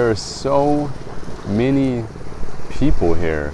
There are so many people here.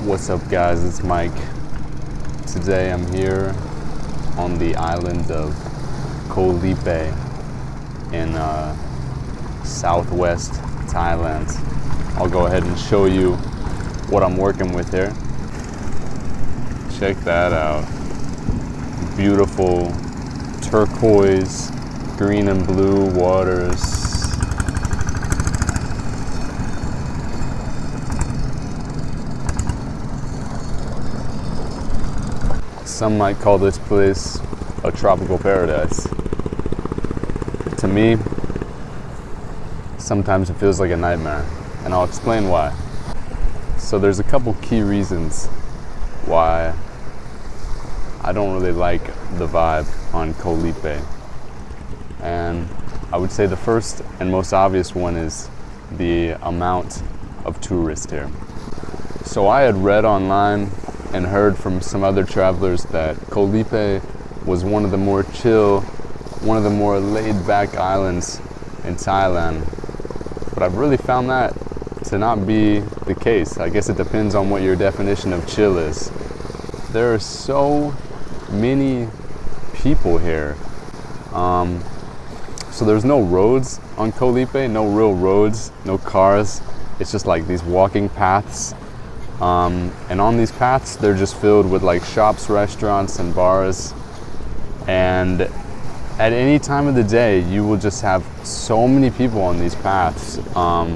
What's up, guys? It's Mike. Today I'm here on the island of Koh Lipe in southwest Thailand. I'll go ahead and show you what I'm working with here. Check that out. Beautiful turquoise, green and blue waters. Some might call this place a tropical paradise. To me, sometimes it feels like a nightmare, and I'll explain why. So there's a couple key reasons why I don't really like the vibe on Koh Lipe. And I would say the first and most obvious one is the amount of tourists here. So I had read online and heard from some other travelers that Koh Lipe was one of the more chill, one of the more laid-back islands in Thailand. But I've really found that to not be the case. I guess it depends on what your definition of chill is. There are so many people here. So there's no roads on Koh Lipe, no real roads, no cars. It's just like these walking paths. And on these paths, they're just filled with like shops, restaurants, and bars. And at any time of the day, you will just have so many people on these paths. I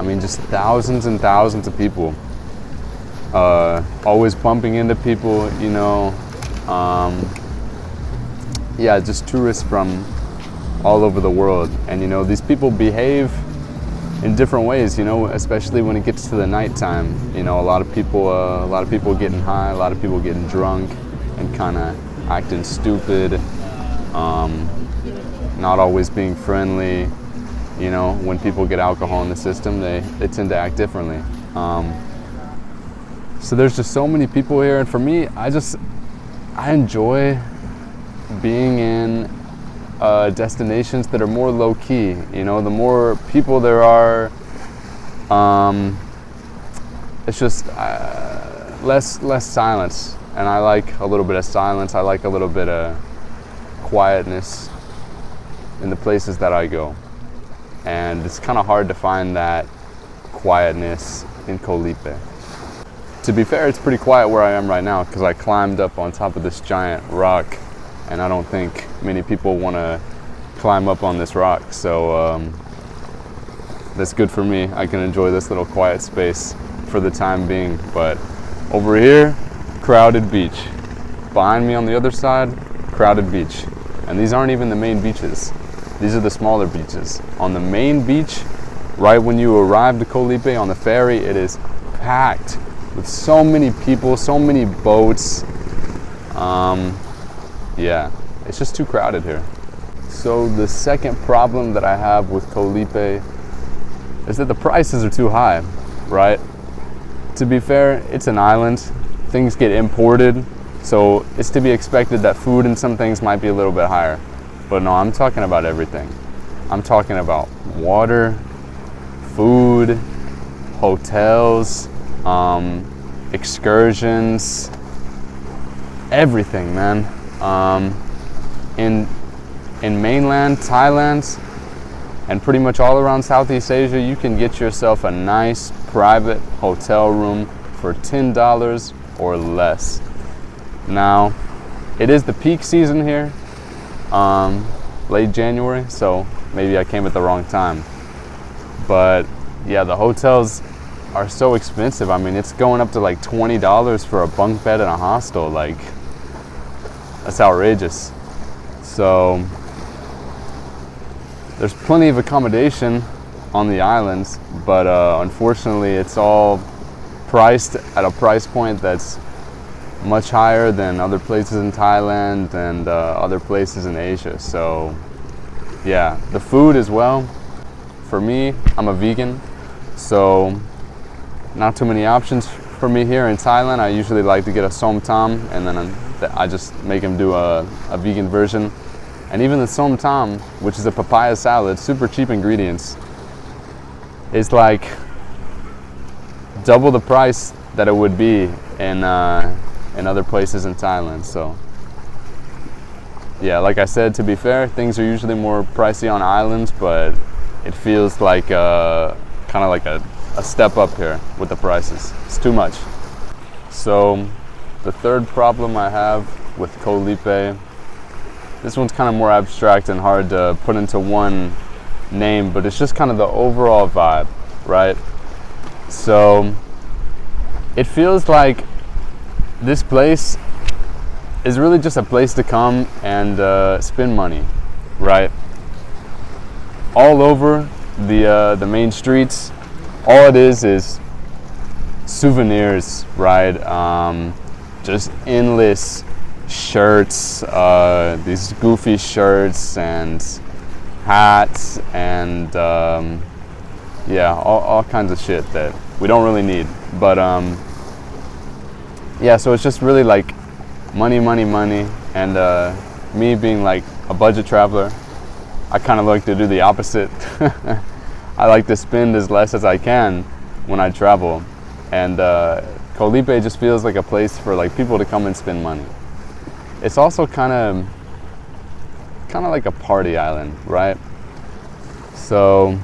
mean, just thousands and thousands of people. Always bumping into people, you know. Yeah, just tourists from all over the world. And you know, these people behave in different ways, you know, especially when it gets to the nighttime. You know, a lot of people getting high, a lot of people getting drunk and kind of acting stupid, not always being friendly. You know, when people get alcohol in the system, they tend to act differently. So there's just so many people here, and for me, I enjoy being in destinations that are more low-key. You know, the more people there are, it's just less silence. And I like a little bit of silence. I like a little bit of quietness in the places that I go. And it's kind of hard to find that quietness in Koh Lipe. To be fair, it's pretty quiet where I am right now because I climbed up on top of this giant rock, and I don't think many people want to climb up on this rock. So that's good for me. I can enjoy this little quiet space for the time being. But over here, crowded beach. Behind me on the other side, crowded beach. And these aren't even the main beaches. These are the smaller beaches. On the main beach, right when you arrive to Koh Lipe on the ferry, it is packed with so many people, so many boats. Yeah, it's just too crowded here. So the second problem that I have with Koh Lipe is that the prices are too high, right? To be fair, it's an island. Things get imported, so it's to be expected that food and some things might be a little bit higher. But no, I'm talking about everything. I'm talking about water, food, hotels, excursions, everything, man. In mainland Thailand and pretty much all around Southeast Asia, you can get yourself a nice private hotel room for $10 or less. Now, it is the peak season here, late January, so maybe I came at the wrong time. But yeah, the hotels are so expensive. I mean, it's going up to like $20 for a bunk bed in a hostel. Like, that's outrageous. So there's plenty of accommodation on the islands, but unfortunately it's all priced at a price point that's much higher than other places in Thailand and other places in Asia. So yeah, the food as well. For me, I'm a vegan, so not too many options for me here in Thailand. I usually like to get a som tam, and then I just make them do a vegan version. And even the som tam, which is a papaya salad, super cheap ingredients, is like double the price that it would be in other places in Thailand. So yeah, like I said, to be fair, things are usually more pricey on islands, but it feels like kind of like a step up here with the prices. It's too much. So the third problem I have with Koh Lipe, this one's kind of more abstract and hard to put into one name, but it's just kind of the overall vibe, right? So it feels like this place is really just a place to come and spend money, right? All over the main streets, all it is souvenirs, right? Just endless shirts, these goofy shirts and hats and yeah, all kinds of shit that we don't really need. But yeah, so it's just really like money, and me being like a budget traveler, I kind of like to do the opposite. I like to spend as less as I can when I travel, and Koh Lipe just feels like a place for like people to come and spend money. It's also kind of like a party island, right? So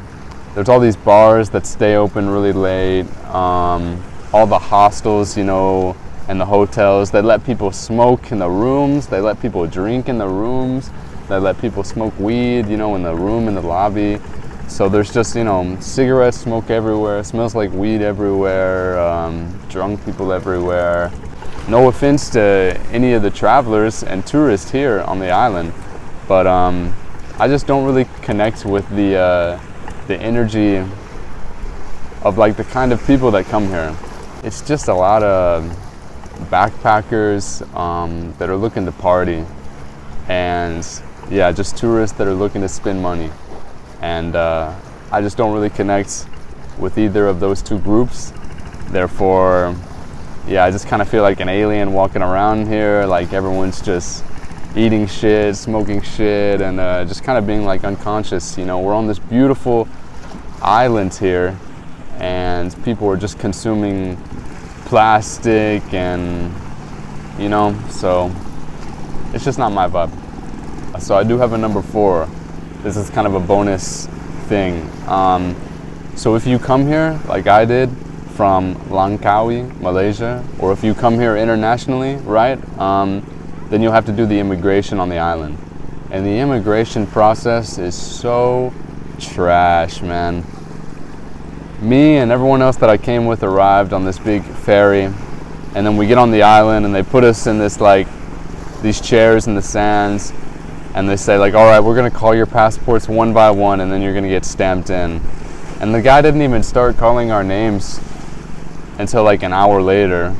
there's all these bars that stay open really late, all the hostels, you know, and the hotels, they let people smoke in the rooms, they let people drink in the rooms, they let people smoke weed, you know, in the room, in the lobby. So there's just, you know, cigarette smoke everywhere, it smells like weed everywhere, drunk people everywhere. No offense to any of the travelers and tourists here on the island, but I just don't really connect with the energy of like the kind of people that come here. It's just a lot of backpackers that are looking to party, and yeah, just tourists that are looking to spend money. And I just don't really connect with either of those two groups. Therefore, yeah, I just kind of feel like an alien walking around here, like everyone's just eating shit, smoking shit, and just kind of being like unconscious. You know, we're on this beautiful island here, and people are just consuming plastic, and you know, so it's just not my vibe. So I do have a number 4. This is kind of a bonus thing. So if you come here like I did from Langkawi, Malaysia, or if you come here internationally, right, then you'll have to do the immigration on the island. And the immigration process is so trash, man. Me and everyone else that I came with arrived on this big ferry, and then we get on the island and they put us in this like these chairs in the sands, and they say like, all right, we're gonna call your passports one by one, and then you're gonna get stamped in. And the guy didn't even start calling our names until like an hour later,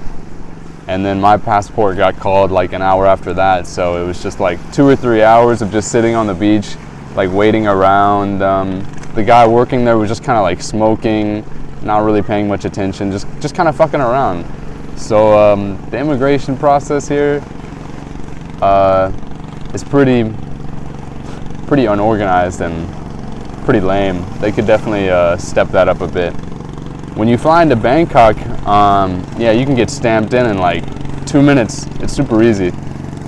and then my passport got called like an hour after that. So it was just like 2 or 3 hours of just sitting on the beach, like waiting around. The guy working there was just kind of like smoking, not really paying much attention, just kind of fucking around. So the immigration process here is pretty unorganized and pretty lame. They could definitely step that up a bit. When you fly into Bangkok, yeah, you can get stamped in like 2 minutes. It's super easy.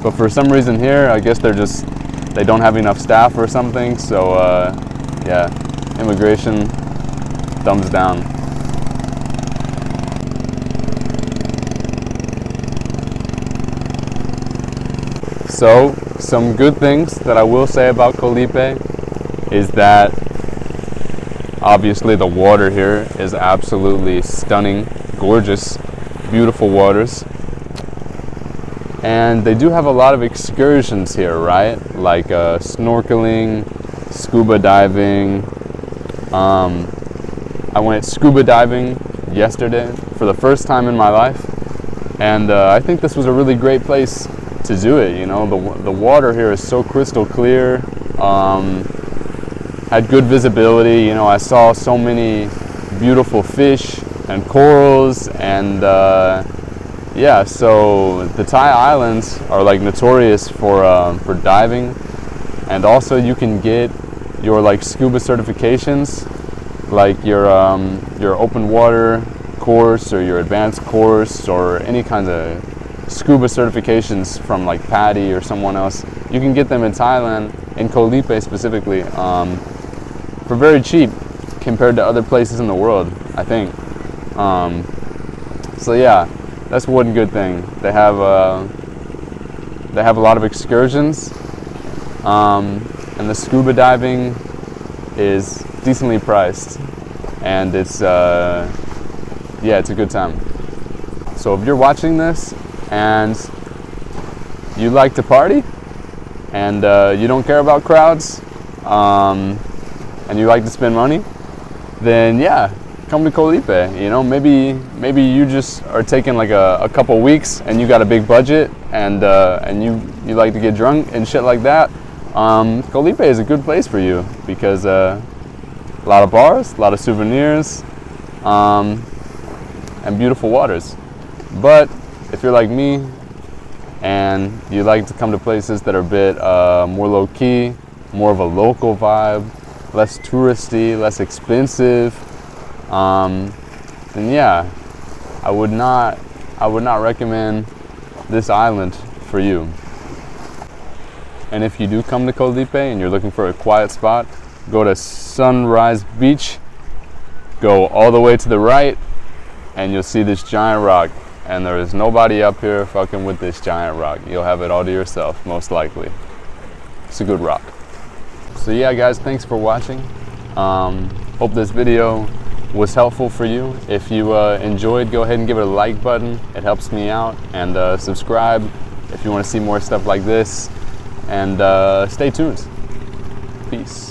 But for some reason here, I guess they don't have enough staff or something. So yeah, immigration, thumbs down. So some good things that I will say about Koh Lipe is that obviously the water here is absolutely stunning, gorgeous, beautiful waters. And they do have a lot of excursions here, right? Like snorkeling, scuba diving. I went scuba diving yesterday for the first time in my life, and I think this was a really great place to do it. You know, the water here is so crystal clear. had good visibility. You know, I saw so many beautiful fish and corals, and yeah, so the Thai islands are like notorious for diving, and also you can get your like scuba certifications, like your open water course or your advanced course or any kind of scuba certifications from like Patty or someone else. You can get them in Thailand, in Koh Lipe specifically, for very cheap compared to other places in the world, I think. So yeah, that's one good thing. They have a lot of excursions, and the scuba diving is decently priced, and it's yeah, it's a good time. So if you're watching this and you like to party and you don't care about crowds, and you like to spend money, then yeah, come to Koh Lipe. You know, maybe you just are taking like a couple weeks and you got a big budget, and you like to get drunk and shit like that. Koh Lipe is a good place for you because a lot of bars, a lot of souvenirs, and beautiful waters. But if you're like me and you like to come to places that are a bit more low-key, more of a local vibe, less touristy, less expensive, then yeah, I would not recommend this island for you. And if you do come to Koh Lipe and you're looking for a quiet spot, go to Sunrise Beach, go all the way to the right, and you'll see this giant rock. And there is nobody up here fucking with this giant rock. You'll have it all to yourself, most likely. It's a good rock. So yeah, guys, thanks for watching. Hope this video was helpful for you. If you enjoyed, go ahead and give it a like button. It helps me out. And subscribe if you want to see more stuff like this. And stay tuned. Peace.